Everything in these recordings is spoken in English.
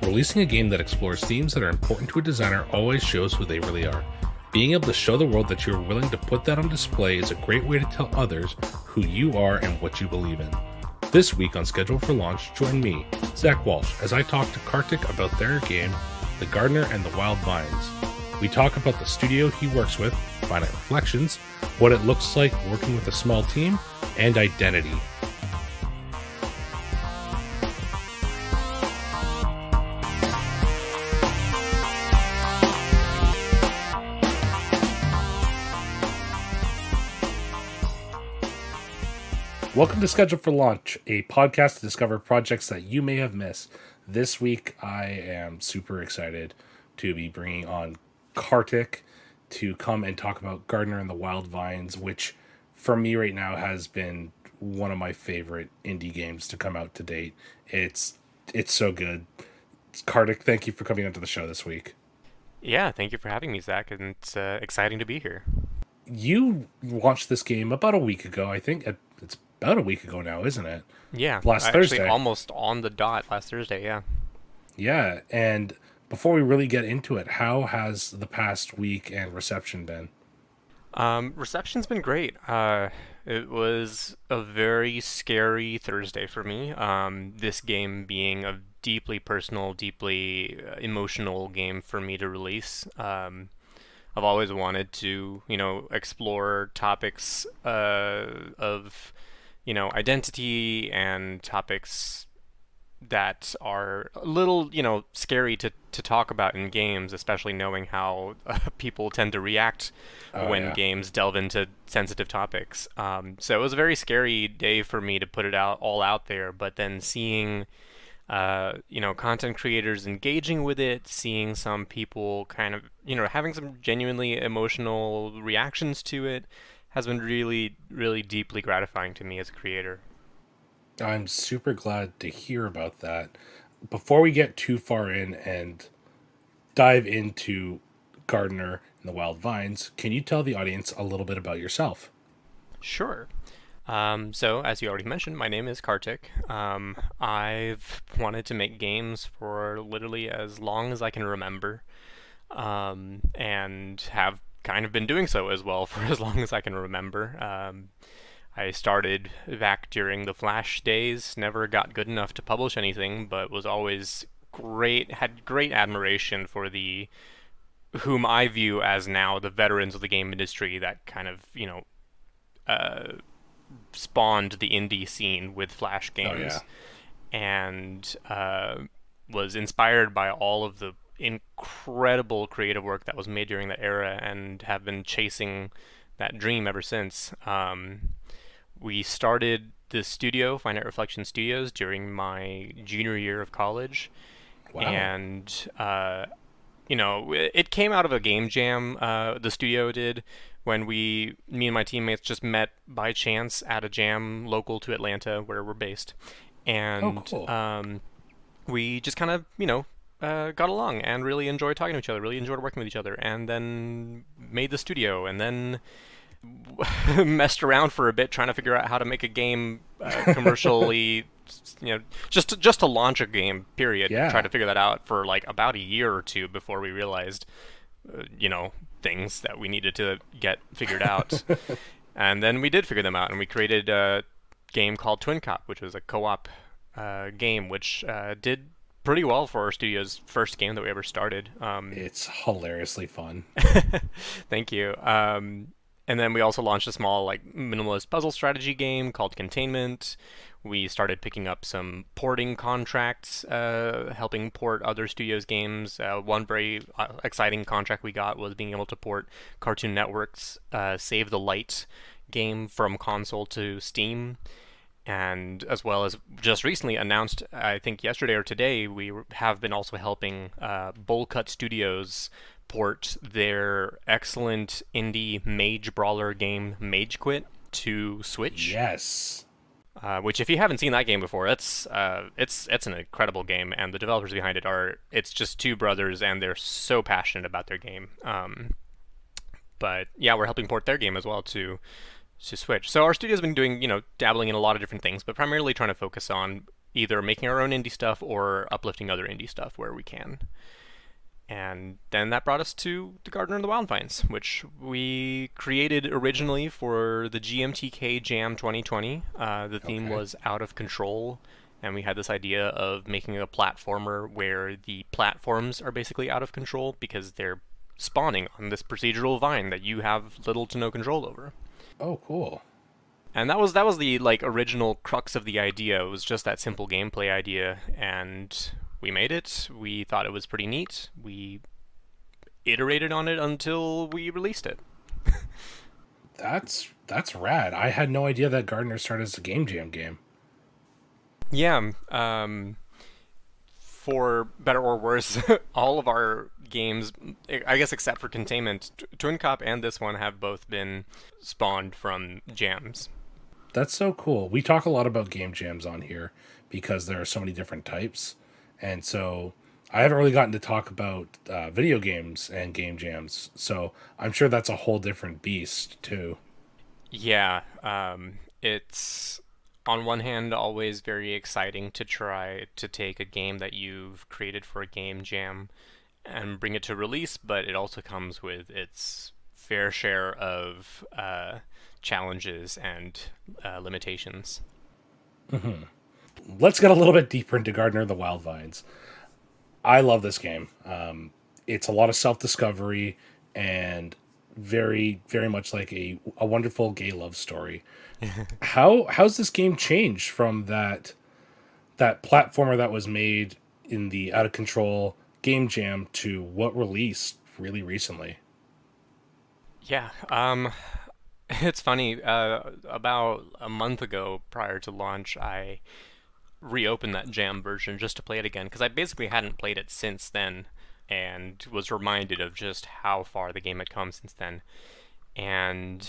Releasing a game that explores themes that are important to a designer always shows who they really are. Being able to show the world that you are willing to put that on display is a great way to tell others who you are and what you believe in. This week on Schedule for Launch, join me, Zach Walsh, as I talk to Kartik about their game, The Gardener and the Wild Vines. We talk about the studio he works with, Finite Reflections, what it looks like working with a small team, and identity. Welcome to Schedule for Launch, a podcast to discover projects that you may have missed. This week, I am super excited to be bringing on Kartik to come and talk about Gardener and the Wild Vines, which for me right now has been one of my favorite indie games to come out to date. It's so good. Kartik, thank you for coming onto the show this week. Yeah, thank you for having me, Zach, and it's exciting to be here. You launched this game about a week ago, I think. It's about a week ago now, isn't it? Yeah, last Thursday. Actually, almost on the dot last Thursday, yeah. Yeah, and before we really get into it, how has the past week and reception been? Reception's been great. It was a very scary Thursday for me. This game being a deeply personal, deeply emotional game for me to release. I've always wanted to, explore topics of, identity and topics that are a little, scary to talk about in games, especially knowing how people tend to react when games delve into sensitive topics. So it was a very scary day for me to put it all out there, but then seeing content creators engaging with it, seeing some people kind of, having some genuinely emotional reactions to it has been really, really deeply gratifying to me as a creator. I'm super glad to hear about that. Before we get too far in and dive into Gardener and the Wild Vines, can you tell the audience a little bit about yourself? Sure. So, as you already mentioned, my name is Kartik. I've wanted to make games for literally as long as I can remember, and have kind of been doing so as well for as long as I can remember. I started back during the Flash days, never got good enough to publish anything, but was always had great admiration for whom I view as now the veterans of the game industry that kind of, spawned the indie scene with Flash games. And was inspired by all of the incredible creative work that was made during that era and have been chasing that dream ever since. We started the studio, Finite Reflections Studios, during my junior year of college. Wow. And, it came out of a game jam, the studio did, when me and my teammates just met by chance at a jam local to Atlanta, where we're based. And cool. We just kind of, got along and really enjoyed talking to each other, really enjoyed working with each other, and then made the studio, and then messed around for a bit trying to figure out how to make a game commercially, just to launch a game, period. Yeah. Try to figure that out for like about a year or two before we realized, things that we needed to get figured out. And then we did figure them out, and we created a game called Twin Cop, which was a co-op game, which did pretty well for our studio's first game that we ever started. It's hilariously fun. Thank you. And then we also launched a small, minimalist puzzle strategy game called Containment. We started picking up some porting contracts, helping port other studios' games. One very exciting contract we got was being able to port Cartoon Network's Save the Light game from console to Steam. And as well as just recently announced, I think yesterday or today, we have been also helping Bowl Cut Studios port their excellent indie mage brawler game Mage Quit to Switch. Yes. Which, if you haven't seen that game before, it's an incredible game, and the developers behind it it's just two brothers, and they're so passionate about their game. But yeah, we're helping port their game as well to Switch. So our studio's been doing, dabbling in a lot of different things, but primarily trying to focus on either making our own indie stuff or uplifting other indie stuff where we can. And then that brought us to The Gardener and the Wildvines, which we created originally for the GMTK Jam 2020. The theme Okay. was Out of Control, and we had this idea of making a platformer where the platforms are basically out of control because they're spawning on this procedural vine that you have little to no control over. Oh, cool. And that was the like original crux of the idea. It was just that simple gameplay idea, and we made it. We thought it was pretty neat. We iterated on it until we released it. That's rad. I had no idea that Gardener started as a game jam game. Yeah, for better or worse, all of our games, I guess except for Containment, Twin Cop and this one have both been spawned from jams. That's so cool. We talk a lot about game jams on here because there are so many different types. And so I haven't really gotten to talk about video games and game jams. So I'm sure that's a whole different beast too. Yeah, it's on one hand always very exciting to try to take a game that you've created for a game jam and bring it to release, but it also comes with its fair share of challenges and limitations. Let's get a little bit deeper into Gardener of the Wild Vines. I love this game. It's a lot of self-discovery and very, very much like a wonderful gay love story. How's this game changed from that platformer that was made in the Out of Control game jam to what released really recently? Yeah, it's funny. About a month ago, prior to launch, I reopened that jam version just to play it again because I basically hadn't played it since then, and was reminded of just how far the game had come since then. And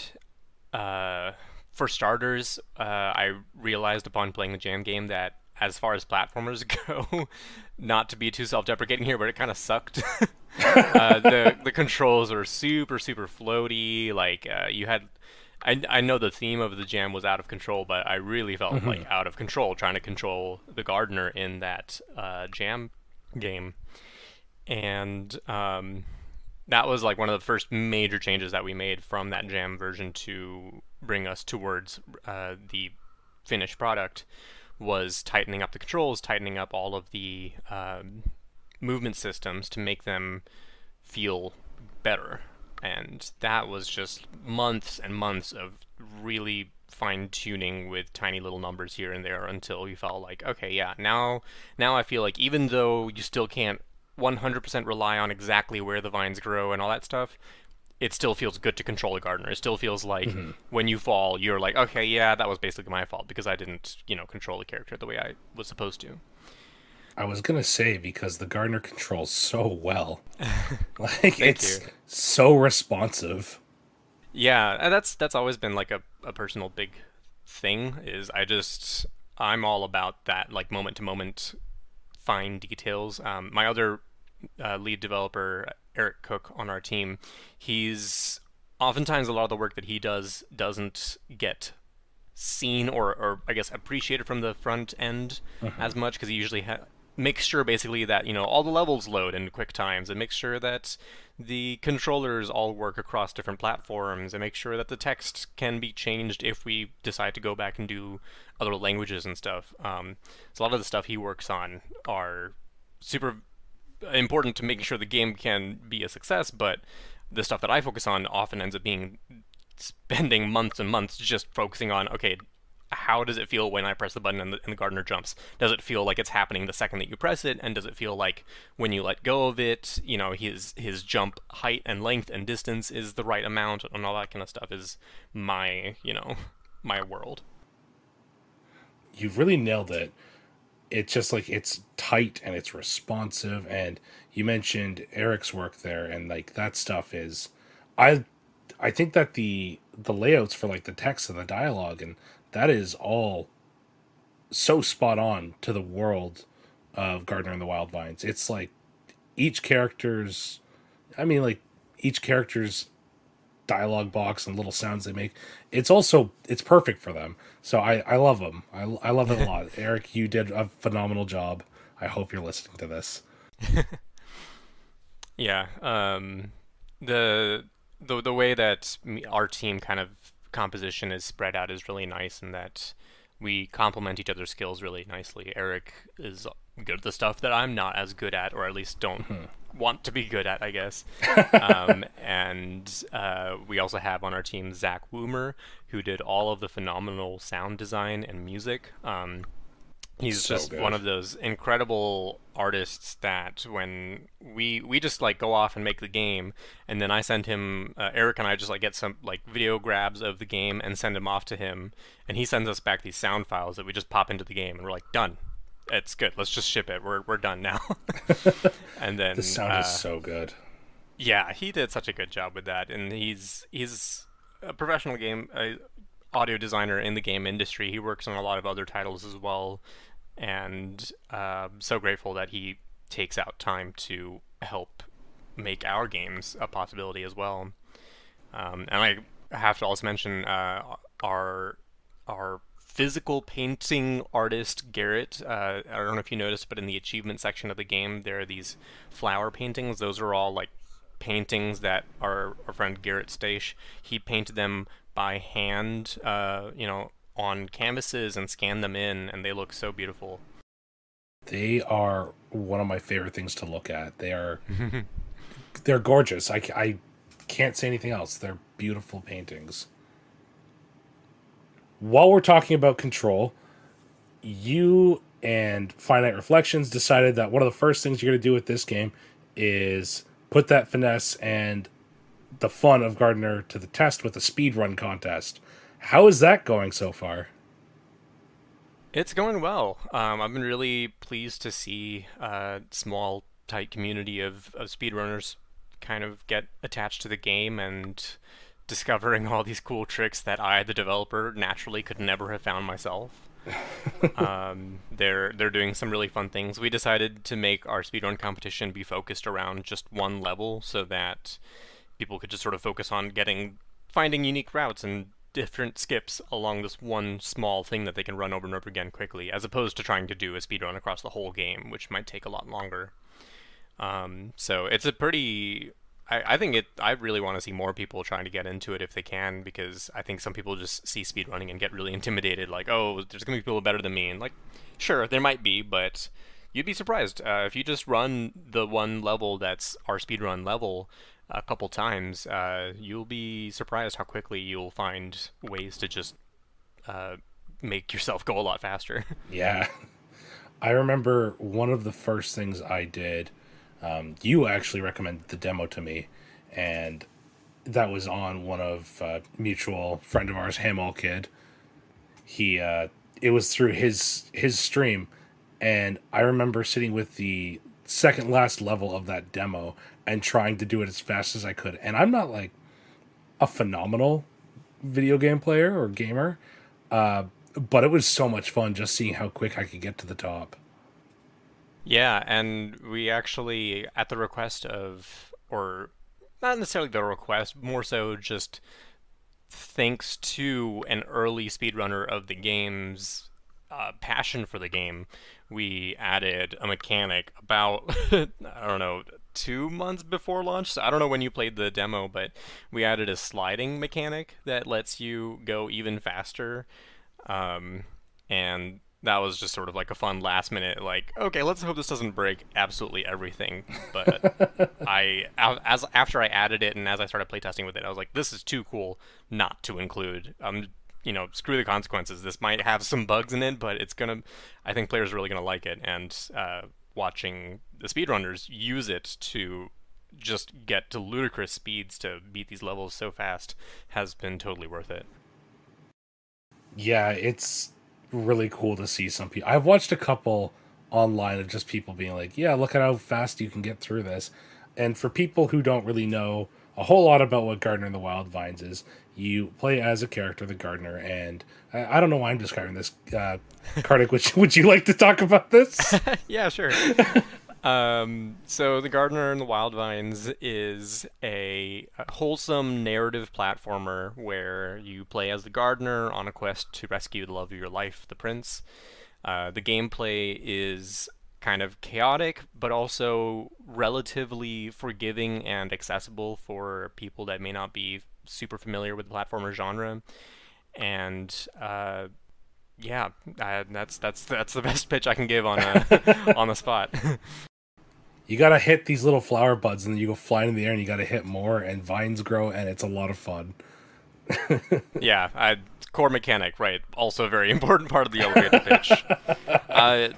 uh, for starters, I realized upon playing the jam game that as far as platformers go, not to be too self-deprecating here, but it kind of sucked. The controls are super floaty. Like you had, I know the theme of the jam was out of control, but I really felt like out of control trying to control the gardener in that jam game, and that was like one of the first major changes that we made from that jam version to bring us towards the finished product. Was tightening up the controls, tightening up all of the movement systems to make them feel better. And that was just months and months of really fine tuning with tiny little numbers here and there until we felt like, okay, yeah, now I feel like even though you still can't 100% rely on exactly where the vines grow and all that stuff, it still feels good to control a gardener. It still feels like when you fall, you're like, okay, yeah, that was basically my fault because I didn't, control the character the way I was supposed to. I was gonna say because the gardener controls so well. Like Thank it's you. so responsive. Yeah, and that's always been like a personal big thing is I'm all about that like moment to moment fine details. My other lead developer, Eric Cook, on our team, he's oftentimes a lot of the work that he does doesn't get seen or I guess appreciated from the front end as much because he usually makes sure basically that all the levels load in quick times and makes sure that the controllers all work across different platforms and make sure that the text can be changed if we decide to go back and do other languages and stuff. So a lot of the stuff he works on are super important to making sure the game can be a success, but the stuff that I focus on often ends up being spending months and months just focusing on, okay, how does it feel when I press the button and the gardener jumps? Does it feel like it's happening the second that you press it? And does it feel like when you let go of it, his jump height and length and distance is the right amount and all that kind of stuff is my world. You've really nailed it. It's just like it's tight and it's responsive. And you mentioned Eric's work there, and like that stuff is, I I think that the layouts for like the text and the dialogue and that is all so spot on to the world of Gardener and the Wild Vines. It's like each character's, I mean, like each character's dialogue box and little sounds they make. It's perfect for them. So I love them. I love it a lot. Eric, you did a phenomenal job. I hope you're listening to this. Yeah. The way that our team kind of composition is spread out is really nice, and that we complement each other's skills really nicely. Eric is good at the stuff that I'm not as good at, or at least don't want to be good at, I guess. And we also have on our team Zach Woomer, who did all of the phenomenal sound design and music. He's So just good. one of those incredible artists that when we just like go off and make the game, and then I send him Eric and I just like get some like video grabs of the game and send them off to him, and he sends us back these sound files that we just pop into the game, and we're like, done. It's good. Let's just ship it. We're done now. And then The sound is so good. yeah, he did such a good job with that, and he's a professional audio designer in the game industry. He works on a lot of other titles as well, and so grateful that he takes out time to help make our games a possibility as well. And I have to also mention our physical painting artist Garrett. I don't know if you noticed, but in the achievement section of the game, there are these flower paintings. Those are all like paintings that our friend Garrett Stache, he painted them by hand, on canvases and scanned them in, and they look so beautiful. They are one of my favorite things to look at. They're gorgeous. I can't say anything else. They're beautiful paintings. While we're talking about Control, you and Finite Reflections decided that one of the first things you're going to do with this game is put that finesse and the fun of Gardener to the test with a speed run contest. How is that going so far? It's going well. I've been really pleased to see a small, tight community of speedrunners kind of get attached to the game and discovering all these cool tricks that I, the developer, naturally could never have found myself. They're doing some really fun things. We decided to make our speedrun competition be focused around just one level so that people could just sort of focus on finding unique routes and different skips along this one small thing that they can run over and over again quickly, as opposed to trying to do a speedrun across the whole game, which might take a lot longer. So it's a pretty... I really want to see more people trying to get into it if they can, because I think some people just see speedrunning and get really intimidated, like, oh, there's going to be people better than me. And like, sure, there might be, but you'd be surprised. If you just run the one level that's our speedrun level a couple times, you'll be surprised how quickly you'll find ways to just make yourself go a lot faster. Yeah. I remember one of the first things I did, you actually recommended the demo to me, and that was on one of mutual friend of ours, Hamal Kid. It was through his stream, and I remember sitting with the second last level of that demo and trying to do it as fast as I could. And I'm not like a phenomenal video game player or gamer, but it was so much fun just seeing how quick I could get to the top. Yeah, and we actually, at the request of, or not necessarily the request, more so just thanks to an early speedrunner of the game's passion for the game, we added a mechanic about, I don't know, 2 months before launch. So I don't know when you played the demo, but we added a sliding mechanic that lets you go even faster. And that was just sort of like a fun last minute, like, okay, let's hope this doesn't break absolutely everything. But after I added it and as I started playtesting with it, I was like, this is too cool not to include. Screw the consequences. This might have some bugs in it, but I think players are really gonna like it. And watching the speedrunners use it to just get to ludicrous speeds to beat these levels so fast has been totally worth it. Yeah, it's really cool to see some people. I've watched a couple online of just people being like, yeah, look at how fast you can get through this. And for people who don't really know a whole lot about what Gardener in the Wild Vines is, you play as a character, the gardener, and I don't know why I'm describing this. Kartik, would you like to talk about this? Yeah, sure. So The Gardener and the Wild Vines is a wholesome narrative platformer where you play as the gardener on a quest to rescue the love of your life, the prince. The gameplay is kind of chaotic, but also relatively forgiving and accessible for people that may not be super familiar with the platformer genre. And yeah, that's the best pitch I can give on a on the spot. You gotta hit these little flower buds, and then you go flying in the air, and you gotta hit more, and vines grow, and it's a lot of fun. Yeah, core mechanic, right? Also a very important part of the elevator pitch.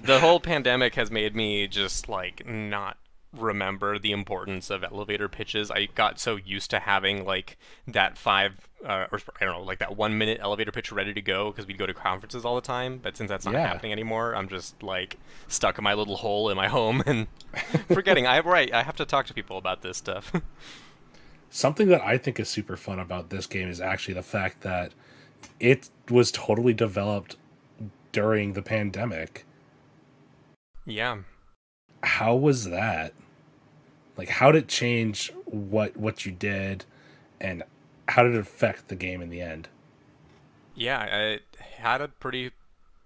The whole pandemic has made me just like not remember the importance of elevator pitches. I got so used to having like that or I don't know, like that 1 minute elevator pitch ready to go because we'd go to conferences all the time. But since that's not Yeah. happening anymore, I'm just like stuck in my little hole in my home and forgetting. I have to talk to people about this stuff. Something that I think is super fun about this game is actually the fact that it was totally developed during the pandemic. Yeah. How was that? Like, how did it change what you did, and how did it affect the game in the end? Yeah, it had a pretty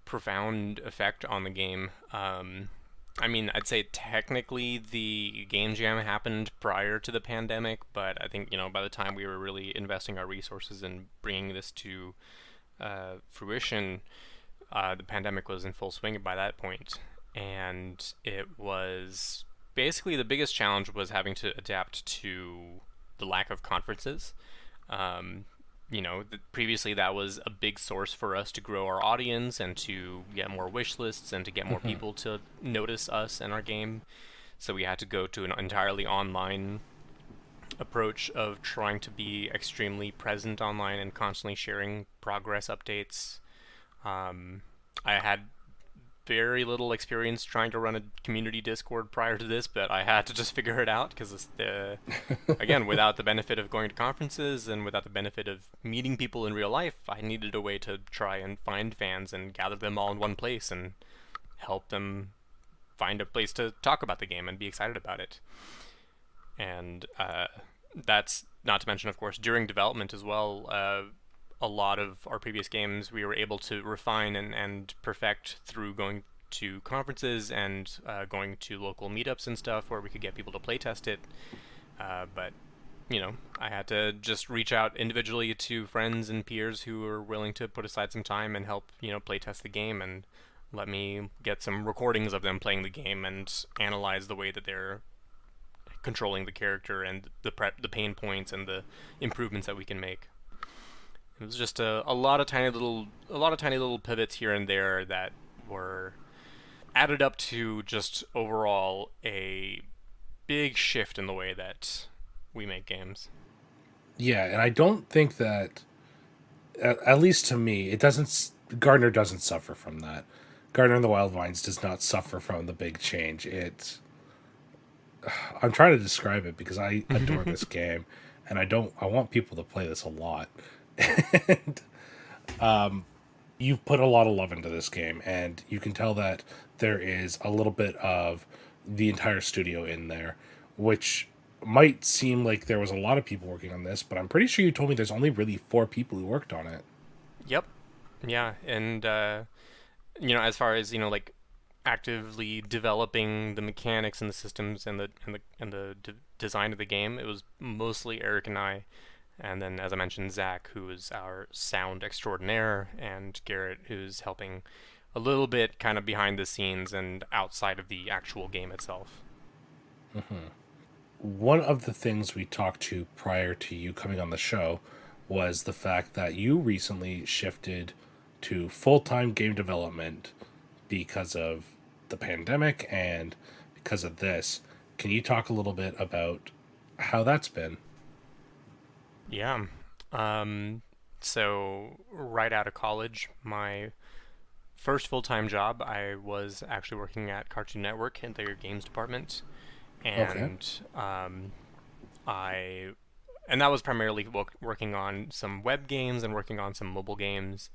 profound effect on the game. I mean, I'd say technically the game jam happened prior to the pandemic, but I think, by the time we were really investing our resources in bringing this to fruition, the pandemic was in full swing by that point. And it was basically the biggest challenge was having to adapt to the lack of conferences. Um, Previously that was a big source for us to grow our audience and to get more wish lists and to get more people to notice us and our game. So we had to go to an entirely online approach of trying to be extremely present online and constantly sharing progress updates. I had very little experience trying to run a community Discord prior to this, but I had to just figure it out because again, without the benefit of going to conferences and without the benefit of meeting people in real life, I needed a way to try and find fans and gather them all in one place and help them find a place to talk about the game and be excited about it. And that's not to mention, of course, during development as well. A lot of our previous games we were able to refine and perfect through going to conferences and going to local meetups and stuff where we could get people to playtest it. But I had to just reach out individually to friends and peers who were willing to put aside some time and help, playtest the game and let me get some recordings of them playing the game and analyze the way that they're controlling the character and the pain points and the improvements that we can make. It was just a lot of tiny little pivots here and there that were added up to just overall a big shift in the way that we make games. Yeah, and I don't think that, at least to me, it doesn't. Gardner doesn't suffer from that. Gardner and the Wild Vines does not suffer from the big change. I'm trying to describe it because I adore this game, and I want people to play this a lot. And you've put a lot of love into this game, and you can tell that there is a little bit of the entire studio in there, which might seem like there was a lot of people working on this, but I'm pretty sure you told me there's only really 4 people who worked on it. Yep. Yeah, and as far as like actively developing the mechanics and the systems and the design of the game, it was mostly Eric and I. And then, as I mentioned, Zach, who is our sound extraordinaire, and Garrett, who's helping a little bit kind of behind the scenes and outside of the actual game itself. One of the things we talked to prior to you coming on the show was the fact that you recently shifted to full-time game development because of the pandemic and because of this. Can you talk a little bit about how that's been? Yeah. So right out of college, my first full-time job, I was actually working at Cartoon Network in their games department, Okay. and I and that was primarily working on some web games and working on some mobile games,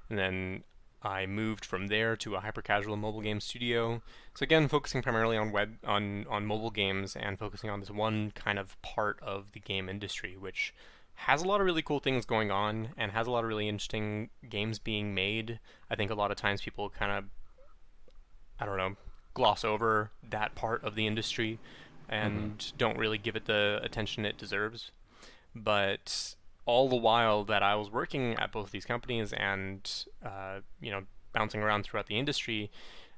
and then I moved from there to a hyper-casual mobile game studio. So again, focusing primarily on mobile games and focusing on this one kind of part of the game industry, which has a lot of really cool things going on and has a lot of really interesting games being made. I think a lot of times people kind of, I don't know, gloss over that part of the industry and don't really give it the attention it deserves. But all the while that I was working at both these companies and bouncing around throughout the industry,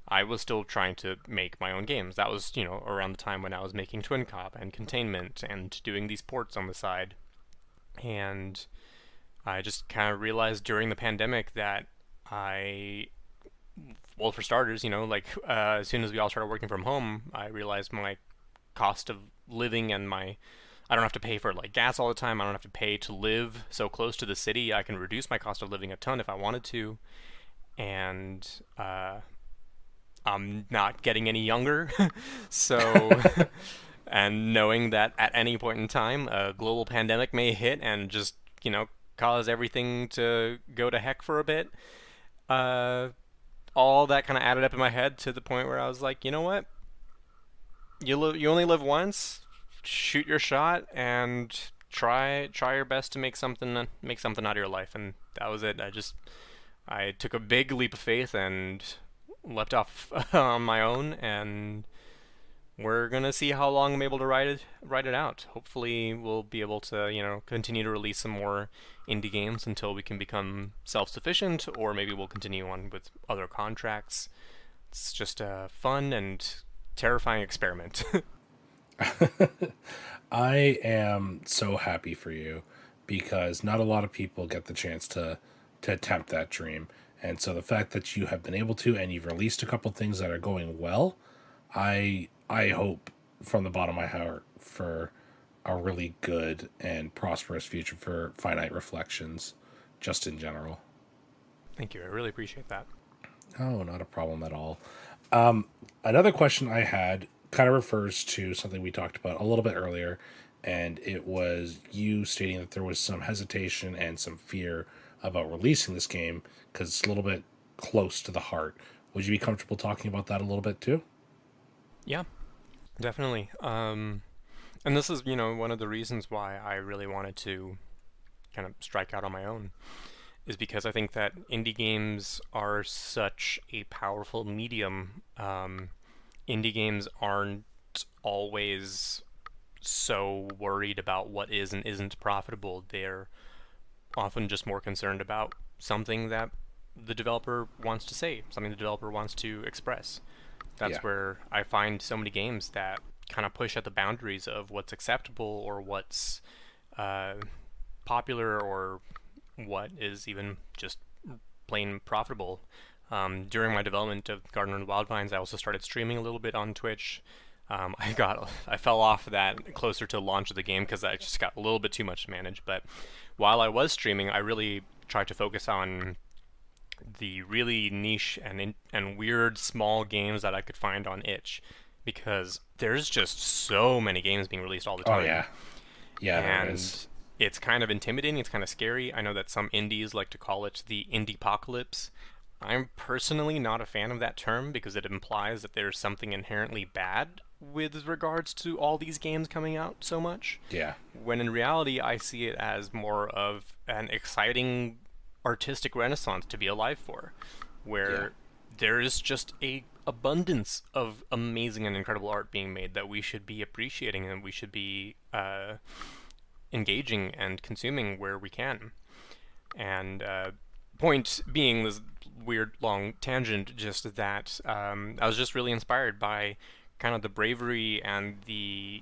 I was still trying to make my own games. That was around the time when I was making Twin Cop and Containment and doing these ports on the side. And I just kind of realized during the pandemic that well, for starters, as soon as we all started working from home, I realized my cost of living and I don't have to pay for like gas all the time. I don't have to pay to live so close to the city. I can reduce my cost of living a ton if I wanted to. And I'm not getting any younger. So, and knowing that at any point in time, a global pandemic may hit and just, cause everything to go to heck for a bit. All that kind of added up in my head to the point where I was like, you know what? You only live once. Shoot your shot and try your best to make something out of your life. And that was it. I took a big leap of faith and leapt off on my own, and we're gonna see how long I'm able to ride it out. Hopefully we'll be able to continue to release some more indie games until we can become self-sufficient, or maybe we'll continue on with other contracts. It's just a fun and terrifying experiment. I am so happy for you because not a lot of people get the chance to attempt that dream. And so the fact that you have been able to, and you've released a couple things that are going well, I hope from the bottom of my heart for a really good and prosperous future for Finite Reflections, just in general. Thank you. I really appreciate that. Oh, not a problem at all. Another question I had kind of refers to something we talked about a little bit earlier, and it was you stating that there was some hesitation and some fear about releasing this game because it's a little bit close to the heart. Would you be comfortable talking about that a little bit too? Yeah, definitely. And this is, one of the reasons why I really wanted to kind of strike out on my own, is because I think that indie games are such a powerful medium. Indie games aren't always so worried about what is and isn't profitable. They're often just more concerned about something that the developer wants to say, something the developer wants to express. That's where I find so many games that kind of push at the boundaries of what's acceptable or what's popular or what is even just plain profitable. During my development of Garden and Wildvines, I also started streaming a little bit on Twitch. I fell off that closer to launch of the game because I just got a little bit too much to manage. But while I was streaming, I really tried to focus on the really niche and weird small games that I could find on itch, because there's just so many games being released all the time. Oh yeah, yeah, there and is. It's kind of intimidating. It's kind of scary. I know that some indies like to call it the indie-pocalypse. I'm personally not a fan of that term because it implies that there's something inherently bad with regards to all these games coming out so much. Yeah. When in reality, I see it as more of an exciting artistic renaissance to be alive for, where there is just a abundance of amazing and incredible art being made that we should be appreciating and we should be engaging and consuming where we can. And point being, this weird long tangent, just that I was just really inspired by kind of the bravery and the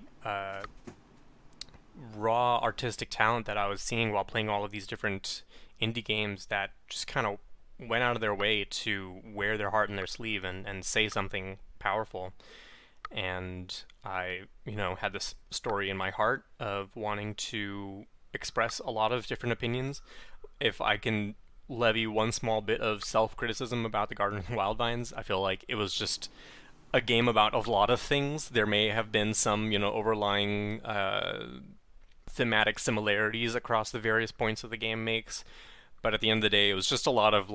raw artistic talent that I was seeing while playing all of these different indie games that just kind of went out of their way to wear their heart in their sleeve and say something powerful. And I, had this story in my heart of wanting to express a lot of different opinions. If I can levy one small bit of self-criticism about the Garden and Wildvines, I feel like it was just a game about a lot of things. There may have been some, overlying thematic similarities across the various points that the game makes, but at the end of the day, it was just a lot of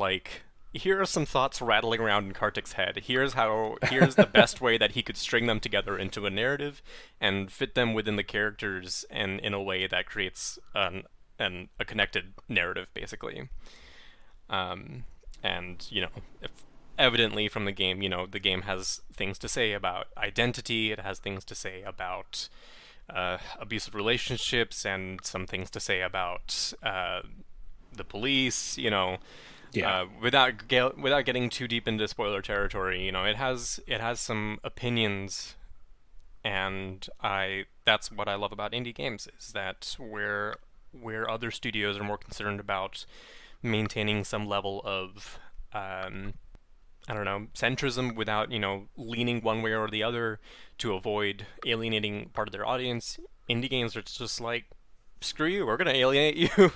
here are some thoughts rattling around in Kartik's head. Here's the best way that he could string them together into a narrative and fit them within the characters and in a way that creates a connected narrative, basically. And, evidently from the game, the game has things to say about identity, it has things to say about abusive relationships, and some things to say about the police, Yeah. without getting too deep into spoiler territory, it has some opinions, and that's what I love about indie games, is that where other studios are more concerned about maintaining some level of I don't know, centrism without, leaning one way or the other to avoid alienating part of their audience. Indie games are just like, screw you, we're gonna alienate you.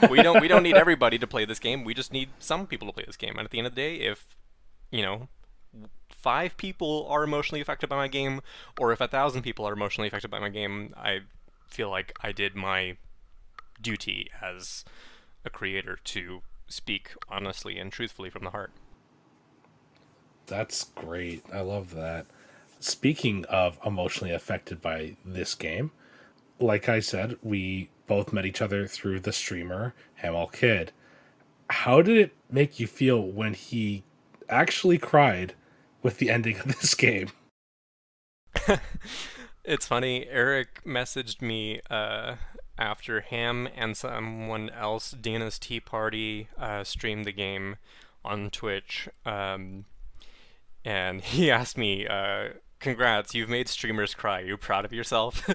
We don't need everybody to play this game. We just need some people to play this game. And at the end of the day, if you know 5 people are emotionally affected by my game, or if 1,000 people are emotionally affected by my game, I feel like I did my duty as a creator to speak honestly and truthfully from the heart. That's great. I love that. Speaking of emotionally affected by this game, like I said, we both met each other through the streamer Hamal Kid. How did it make you feel when he actually cried with the ending of this game? It's funny, Eric messaged me after him and someone else, Dana's Tea Party, streamed the game on Twitch. And he asked me, congrats, you've made streamers cry. Are you proud of yourself?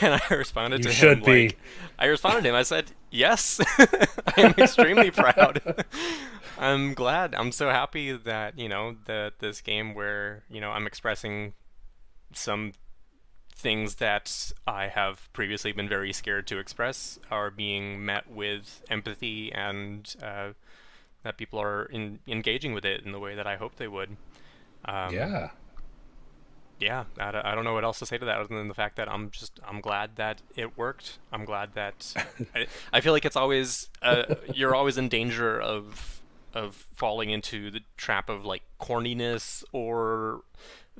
And I responded You to him should be. like, I responded to him, I said, yes, I am extremely proud. I'm glad. I'm so happy that, that this game where, I'm expressing some things that I have previously been very scared to express are being met with empathy, and that people are engaging with it in the way that I hoped they would. Yeah. Yeah, I don't know what else to say to that other than the fact that I'm glad that it worked. I'm glad that I feel like it's always you're always in danger of falling into the trap of like corniness, or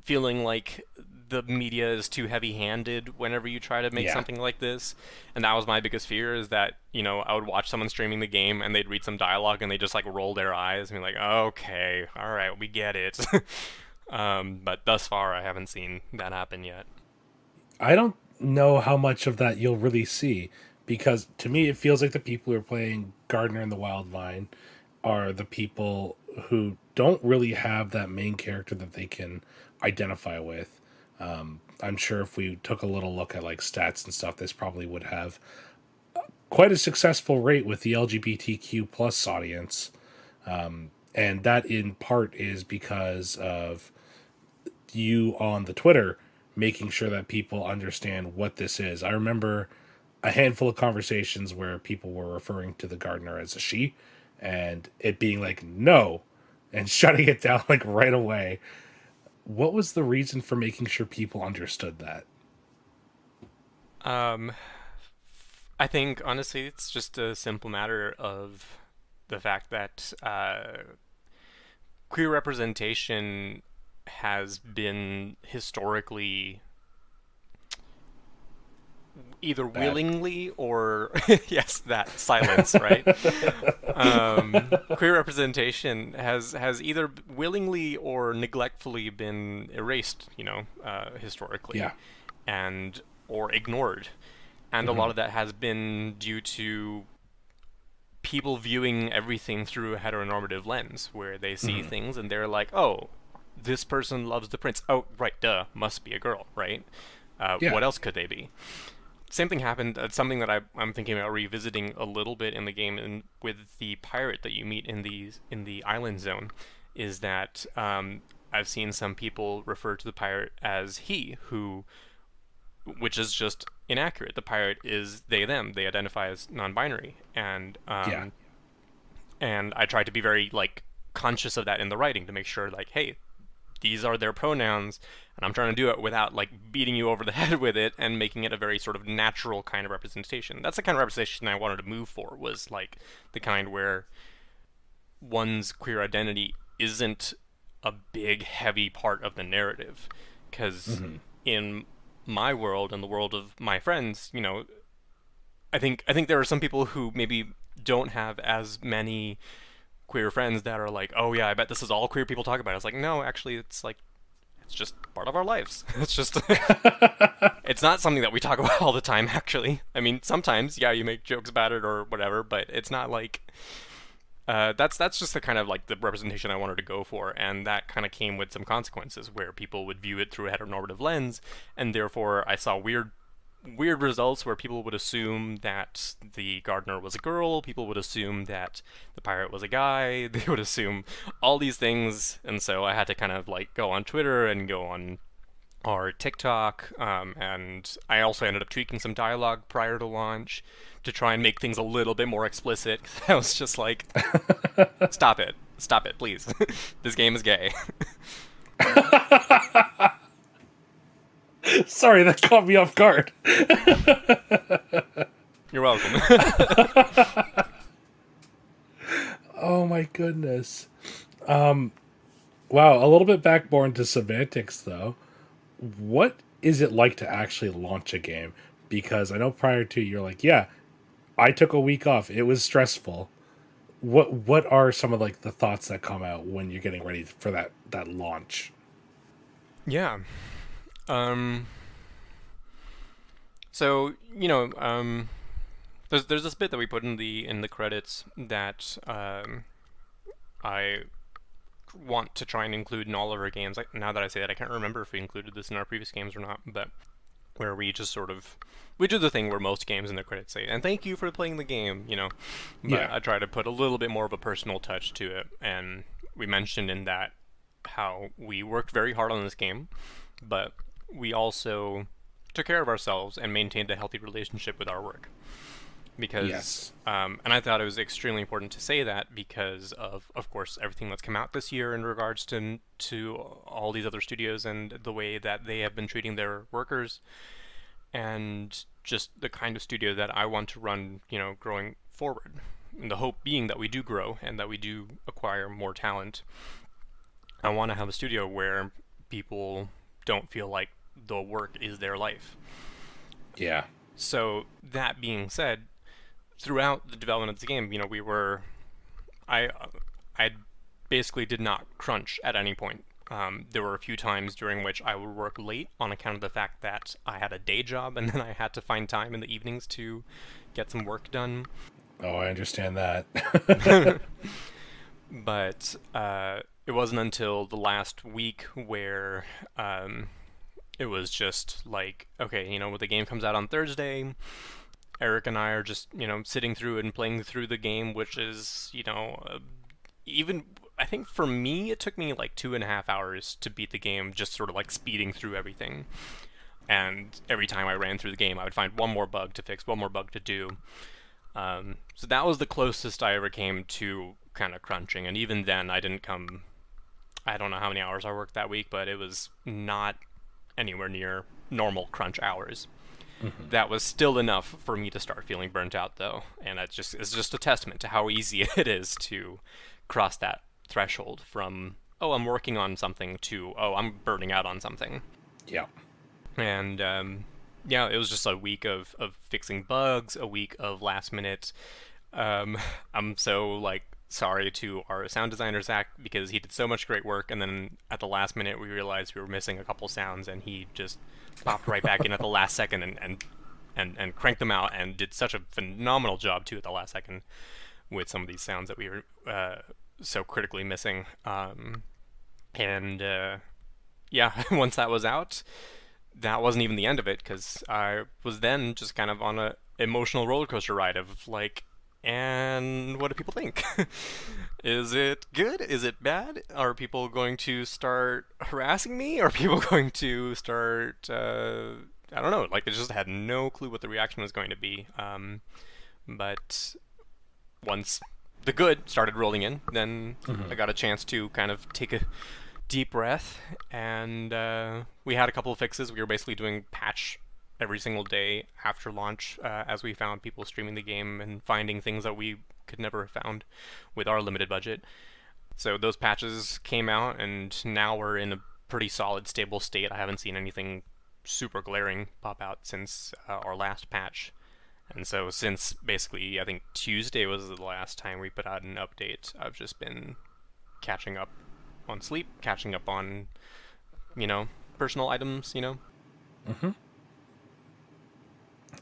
feeling like the media is too heavy-handed whenever you try to make Yeah. something like this. And that was my biggest fear, is that, I would watch someone streaming the game and they'd read some dialogue and they just like roll their eyes and be like, okay, all right, we get it. But thus far, I haven't seen that happen yet. I don't know how much of that you'll really see, because to me it feels like the people who are playing Gardener and the Wild Vine are the people who don't really have that main character that they can identify with. I'm sure if we took a little look at like stats and stuff, this probably would have quite a successful rate with the LGBTQ plus audience. And that in part is because of you on the Twitter making sure that people understand what this is. I remember a handful of conversations where people were referring to the gardener as a she, and it being like, no, and shutting it down like right away. What was the reason for making sure people understood that? Um, I think honestly, it's just a simple matter of the fact that queer representation has been historically either Bad. willingly or yes, that silence, right? Queer representation has either willingly or neglectfully been erased, historically, Yeah. and or ignored, and a lot of that has been due to people viewing everything through a heteronormative lens, where they see things and they're like, oh, this person loves the prince. Oh, right, duh, must be a girl, right? Yeah. What else could they be? Same thing happened. Something that I'm thinking about revisiting a little bit in the game, and with the pirate that you meet in the island zone, is that I've seen some people refer to the pirate as he, which is just inaccurate. The pirate is they them. They identify as non-binary, and Yeah. and I tried to be very like conscious of that in the writing to make sure like, hey, these are their pronouns, and I'm trying to do it without like beating you over the head with it, and making it a very sort of natural kind of representation. That's the kind of representation I wanted to move for, was like the kind where one's queer identity isn't a big, heavy part of the narrative. Because in my world and the world of my friends, I think there are some people who maybe don't have as many queer friends that are like, oh yeah, I bet this is all queer people talk about. It's like, no, actually, it's just part of our lives. It's just it's not something that we talk about all the time. Actually, I mean, sometimes yeah, you make jokes about it or whatever, but it's not like that's just the kind of like the representation I wanted to go for, and that kind of came with some consequences where people would view it through a heteronormative lens, and therefore I saw weird results where people would assume that the gardener was a girl, people would assume that the pirate was a guy, they would assume all these things, and so I had to kind of like go on Twitter and go on our TikTok, and I also ended up tweaking some dialogue prior to launch to try and make things a little bit more explicit. I was just like, stop it, please. This game is gay. Sorry, that caught me off guard. You're welcome. Oh my goodness. Wow, a little bit backborn to semantics though. What is it like to actually launch a game? Because I know prior to you're like, yeah, I took a week off. It was stressful. What are some of like the thoughts that come out when you're getting ready for that launch? Yeah. So there's this bit that we put in the credits that I want to try and include in all of our games. Now that I say that, I can't remember if we included this in our previous games or not, but where we just sort of we do the thing where most games in the credits say, "And thank you for playing the game," But Yeah. I try to put a little bit more of a personal touch to it, and we mentioned in that how we worked very hard on this game, but we also took care of ourselves and maintained a healthy relationship with our work. Because, Yes. and I thought it was extremely important to say that because of course, everything that's come out this year in regards to all these other studios and the way that they have been treating their workers, and just the kind of studio that I want to run, growing forward. And the hope being that we do grow and that we do acquire more talent. I want to have a studio where people don't feel like the work is their life. Yeah. So that being said, throughout the development of the game, I basically did not crunch at any point. There were a few times during which I would work late on account of the fact that I had a day job and then I had to find time in the evenings to get some work done. Oh, I understand that. But it wasn't until the last week where it was just like, okay, when the game comes out on Thursday, Eric and I are just, sitting through it and playing through the game, which is, even, I think for me, it took me like 2.5 hours to beat the game, just sort of like speeding through everything. And every time I ran through the game, I would find one more bug to fix, one more bug to do. So that was the closest I ever came to kind of crunching. And even then, I don't know how many hours I worked that week, but it was not anywhere near normal crunch hours. Mm-hmm. That was still enough for me to start feeling burnt out, though, and it's just a testament to how easy it is to cross that threshold from, oh, I'm working on something, to, oh, I'm burning out on something. Yeah. And yeah, it was just a week of fixing bugs, a week of last minute. I'm so like sorry to our sound designer Zach, because he did so much great work, and then at the last minute we realized we were missing a couple sounds, and he just popped right back in at the last second and cranked them out, and did such a phenomenal job too at the last second with some of these sounds that we were so critically missing. Yeah, once that was out, that wasn't even the end of it, because I was then just kind of on a emotional roller coaster ride of like, and what do people think? Is it good? Is it bad? Are people going to start harassing me? Are people going to start, I don't know, like I just had no clue what the reaction was going to be. But once the good started rolling in, then I got a chance to kind of take a deep breath, and we had a couple of fixes. We were basically doing patch every single day after launch, as we found people streaming the game and finding things that we could never have found with our limited budget. So those patches came out, and now we're in a pretty solid, stable state. I haven't seen anything super glaring pop out since our last patch. And so since basically, I think Tuesday was the last time we put out an update, I've just been catching up on sleep, catching up on, personal items, Mm-hmm.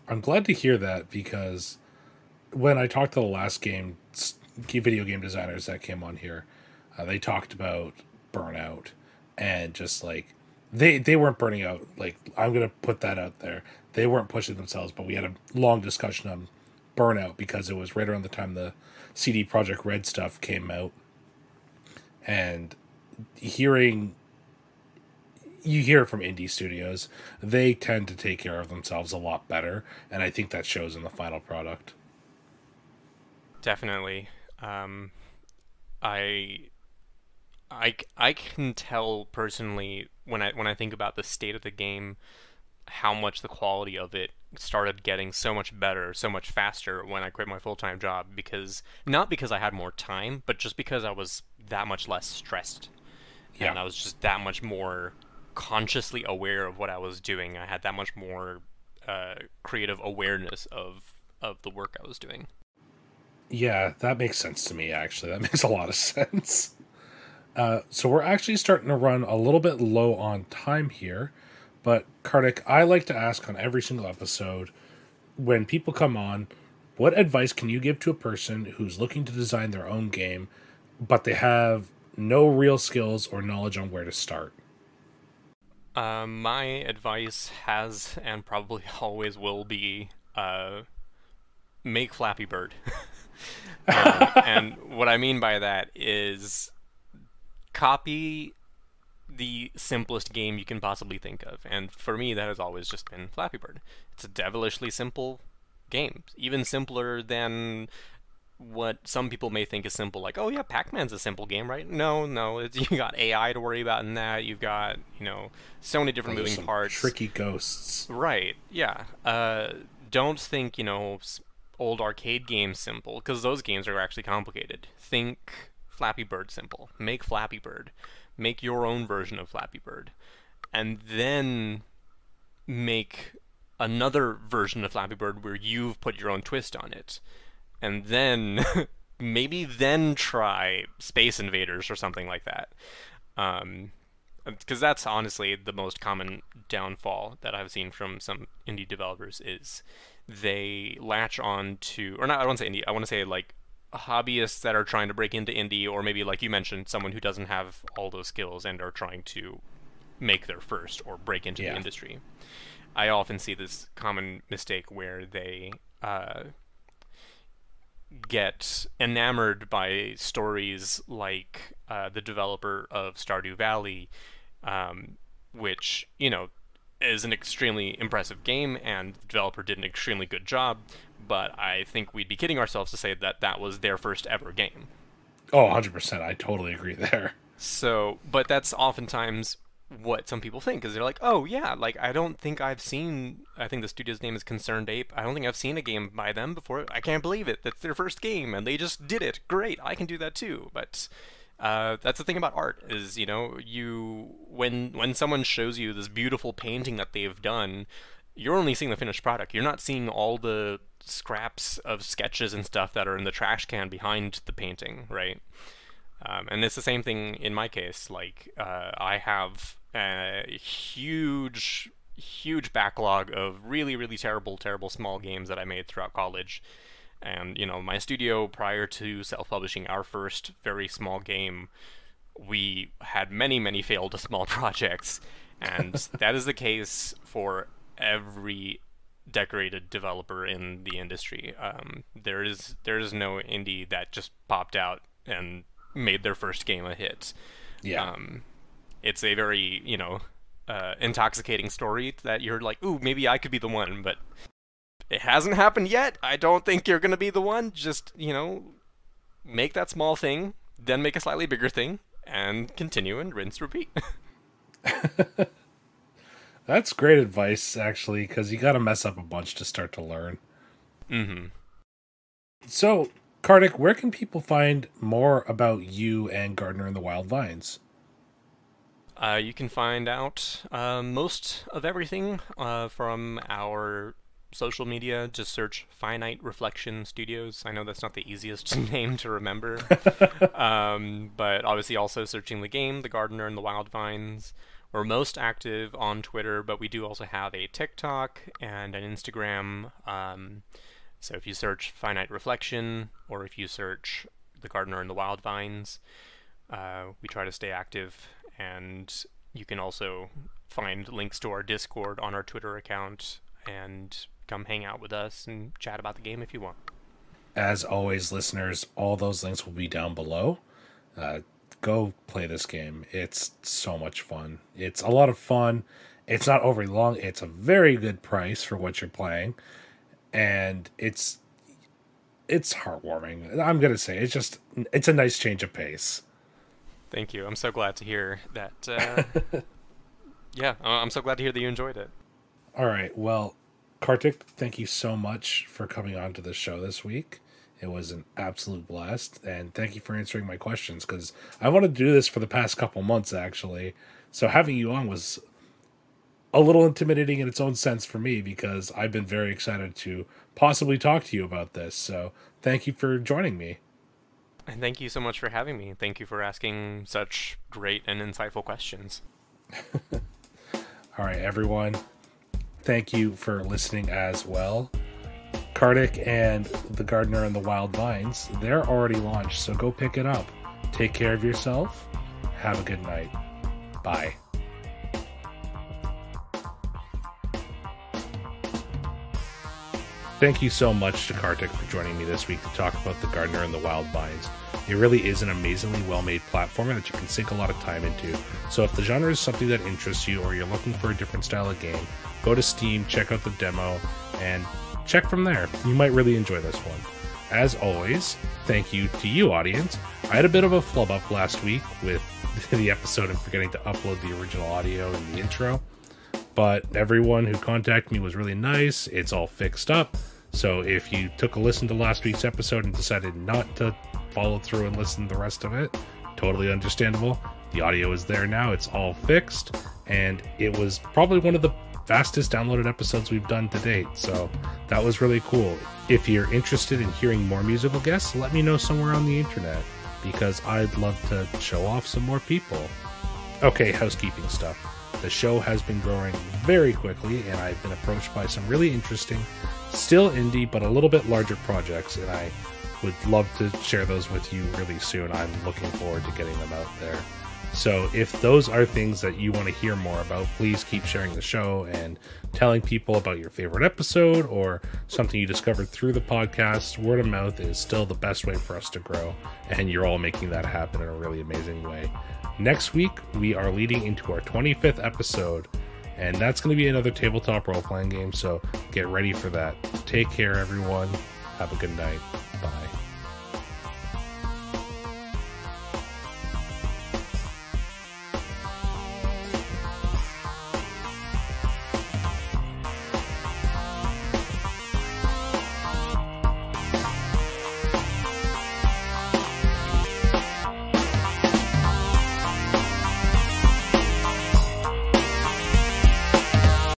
I'm glad to hear that, because when I talked to the last video game designers that came on here, they talked about burnout, and just like they weren't burning out. Like, I'm gonna put that out there. They weren't pushing themselves, but we had a long discussion on burnout because it was right around the time the CD Projekt Red stuff came out, and you hear it from indie studios, they tend to take care of themselves a lot better, and I think that shows in the final product. Definitely. I I can tell personally when I think about the state of the game, how much the quality of it started getting so much better, so much faster when I quit my full-time job, because not because I had more time, but just because I was that much less stressed. Yeah. And I was just that much more consciously aware of what I was doing. I had that much more creative awareness of the work I was doing. Yeah, that makes sense to me, actually. That makes a lot of sense. So we're actually starting to run a little bit low on time here. But, Kartik, I like to ask on every single episode, when people come on, what advice can you give to a person who's looking to design their own game, but they have no real skills or knowledge on where to start? My advice has and probably always will be make Flappy Bird. And what I mean by that is copy the simplest game you can possibly think of. And for me, that has always just been Flappy Bird. It's a devilishly simple game, even simpler than what some people may think is simple. Like, oh yeah, Pac-Man's a simple game, right? No, you got AI to worry about in that. You've got, so many different moving parts. Tricky ghosts. Right, yeah. Don't think, old arcade games simple, because those games are actually complicated. Think Flappy Bird simple. Make Flappy Bird. Make your own version of Flappy Bird. And then make another version of Flappy Bird where you've put your own twist on it. And then maybe then try Space Invaders or something like that. Because that's honestly the most common downfall that I've seen from some indie developers is they latch on to, or not, I don't want to say indie, I want to say like hobbyists that are trying to break into indie, or maybe like you mentioned, someone who doesn't have all those skills and are trying to make their first or break into the industry. I often see this common mistake where they get enamored by stories like the developer of Stardew Valley, which, is an extremely impressive game, and the developer did an extremely good job, but I think we'd be kidding ourselves to say that that was their first ever game. Oh, 100%. I totally agree there. So, but that's oftentimes what some people think, is they're like, oh yeah, like I think the studio's name is Concerned Ape, I don't think I've seen a game by them before, I can't believe it, that's their first game, and they just did it, great, I can do that too. But that's the thing about art, is, when someone shows you this beautiful painting that they've done, you're only seeing the finished product. You're not seeing all the scraps of sketches and stuff that are in the trash can behind the painting, right? And it's the same thing in my case. Like, I have a huge backlog of really, really terrible small games that I made throughout college. And, my studio, prior to self-publishing our first very small game, we had many failed small projects. And that is the case for every decorated developer in the industry. There is no indie that just popped out and made their first game a hit. Yeah. It's a very, intoxicating story that you're like, ooh, maybe I could be the one, but it hasn't happened yet. I don't think you're going to be the one. Just, make that small thing, then make a slightly bigger thing, and continue and rinse, repeat. That's great advice, actually, because you got to mess up a bunch to start to learn. Mm-hmm. So, Kartik, where can people find more about you and Gardener and the Wild Vines? You can find out most of everything from our social media. Just search Finite Reflection Studios. I know that's not the easiest name to remember, but obviously also searching the game, The Gardener and the Wild Vines. We're most active on Twitter, but we do also have a TikTok and an Instagram. So if you search Finite Reflection, or if you search The Gardener and the Wild Vines, we try to stay active. And you can also find links to our Discord on our Twitter account and come hang out with us and chat about the game if you want. As always, listeners, all those links will be down below. Go play this game. It's so much fun. It's a lot of fun. It's not overly long. It's a very good price for what you're playing. And it's heartwarming. I'm going to say it's a nice change of pace. Thank you. I'm so glad to hear that. Yeah, I'm so glad to hear that you enjoyed it. All right. Well, Kartik, thank you so much for coming on to the show this week. It was an absolute blast. And thank you for answering my questions, because I wanted to do this for the past couple months, actually. So having you on was a little intimidating in its own sense for me, because I've been very excited to possibly talk to you about this. So thank you for joining me. And thank you so much for having me. Thank you for asking such great and insightful questions. All right, everyone. Thank you for listening as well. Kartik and The Gardener and the Wild Vines, they're already launched, so go pick it up. Take care of yourself. Have a good night. Bye. Thank you so much to Kartik for joining me this week to talk about The Gardener and the Wild Vines. It really is an amazingly well-made platformer that you can sink a lot of time into. So if the genre is something that interests you, or you're looking for a different style of game, go to Steam, check out the demo, and check from there. You might really enjoy this one. As always, thank you to you, audience. I had a bit of a flub up last week with the episode and forgetting to upload the original audio and the intro. But everyone who contacted me was really nice. It's all fixed up. So if you took a listen to last week's episode and decided not to follow through and listen to the rest of it, totally understandable. The audio is there now. It's all fixed. And it was probably one of the fastest downloaded episodes we've done to date. So that was really cool. If you're interested in hearing more musical guests, let me know somewhere on the internet, because I'd love to show off some more people. Okay, housekeeping stuff. The show has been growing very quickly, and I've been approached by some really interesting, still indie, but a little bit larger projects, and I would love to share those with you really soon. I'm looking forward to getting them out there. So if those are things that you want to hear more about, please keep sharing the show and telling people about your favorite episode or something you discovered through the podcast. Word of mouth is still the best way for us to grow, and you're all making that happen in a really amazing way. Next week, we are leading into our 25th episode, and that's going to be another tabletop role-playing game, so get ready for that. Take care, everyone. Have a good night. Bye.